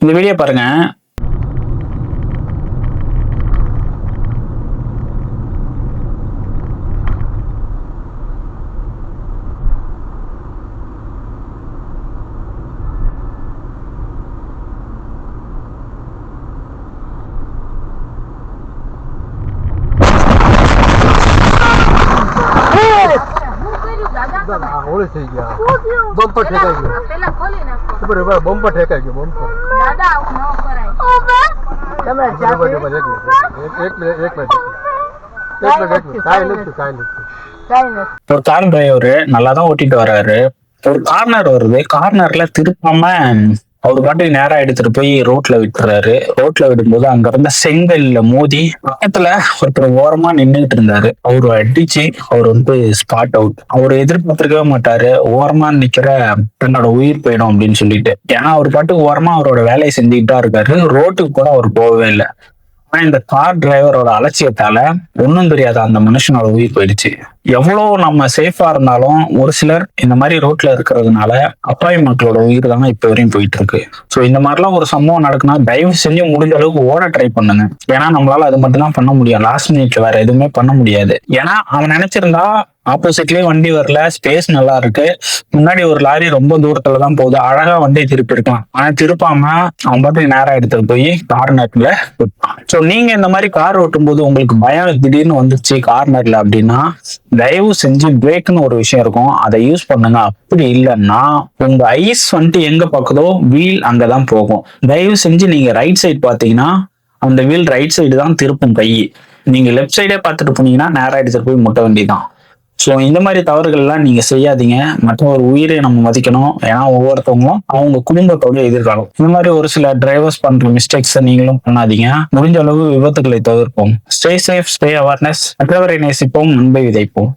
இந்த வீடியோ பாருங்க. ओले થઈ ગયા બમ્પર ઠેકાઈ ગયો પેલા ખોલી નાખો ઉપર બમ્પર ઠેકાઈ ગયો બમ્પર દાદા આવું ન કરાય તમે ஒரு கார் டிரைவர் நல்லா தான் ஓட்டிட்டு வர்றாரு. ஒரு கார்னர் வருது, கார்னர்ல திருப்பாம அவர் பாட்டுக்கு நேரா எடுத்துட்டு போய் ரோட்ல விட்டுறாரு. ரோட்ல விடும்போது அங்க இருந்த செங்கல்ல மோதி பக்கத்துல ஒருத்தர் ஓரமா நின்றுகிட்டு இருந்தாரு. அவரு அடிச்சு அவர் ஸ்பாட் அவுட். அவர் எதிர்பார்த்திருக்கவே மாட்டாரு ஓரமா நிக்கிற தன்னோட உயிர் போயிடும் அப்படின்னு சொல்லிட்டு. ஏன்னா அவர் பாட்டுக்கு ஓரமா அவரோட வேலையை செஞ்சுக்கிட்டு தான் இருக்காரு. ரோட்டுக்கு கூட அவர் போகவே இல்லை. ஆனா இந்த கார் டிரைவரோட அலட்சியத்தால ஒன்னும் தெரியாத அந்த மனுஷனோட உயிர் போயிடுச்சு. எவ்வளவு நம்ம சேஃபா இருந்தாலும் ஒரு சிலர் இந்த மாதிரி ரோட்ல இருக்கிறதுனால அப்பாவி மக்களோட உயிர் தானே இப்ப வரையும் போயிட்டு இருக்கு. சோ இந்த மாதிரிலாம் ஒரு சம்பவம் நடக்குன்னா தயவு செஞ்சு முடிஞ்ச அளவுக்கு ஓட ட்ரை பண்ணுங்க. ஏன்னா நம்மளால அது மட்டும் தான் பண்ண முடியும். லாஸ்ட் மினிட்ல வேற எதுவுமே பண்ண முடியாது. ஏன்னா அவன் நினைச்சிருந்தா ஆப்போசிட்லயே வண்டி வரல, ஸ்பேஸ் நல்லா இருக்கு, முன்னாடி ஒரு லாரி ரொம்ப தூரத்துல தான் போகுது, அழகா வண்டியை திருப்பி இருக்கலாம். ஆனா திருப்பாம அவன் பாட்டுக்கு நேரம் எடுத்துட்டு போய் கார்னர்ல விட்டான். சோ நீங்க இந்த மாதிரி கார் ஓட்டும் போது உங்களுக்கு பயம் திடீர்னு வந்துச்சு கார்னர்ல அப்படின்னா தயவு செஞ்சு பிரேக்னு ஒரு விஷயம் இருக்கும், அதை யூஸ் பண்ணுங்க. அப்படி இல்லைன்னா உங்க ஐஸ் எங்க பாக்குதோ வீல் அங்கதான் போகும். தயவு செஞ்சு நீங்க ரைட் சைடு பாத்தீங்கன்னா அந்த வீல் ரைட் சைடு தான் திருப்பும் கை. நீங்க லெஃப்ட் சைடே பார்த்துட்டு போனீங்கன்னா நேரா எடுத்துட்டு போய் முட்ட வேண்டியதான். ஸோ இந்த மாதிரி தவறுகள்லாம் நீங்க செய்யாதீங்க. மற்ற ஒரு உயிரை நம்ம மதிக்கணும். ஏன்னா ஒவ்வொருத்தவங்களும் அவங்க குடும்பத்தோட எதிர்காலம். இந்த மாதிரி ஒரு சில டிரைவர்ஸ் பண்ற மிஸ்டேக்ஸை நீங்களும் பண்ணாதீங்க. முடிஞ்ச அளவு விபத்துகளை தவிர்ப்போம். Stay safe, stay awareness. மற்றவரை நேசிப்போம், அன்பை விதைப்போம்.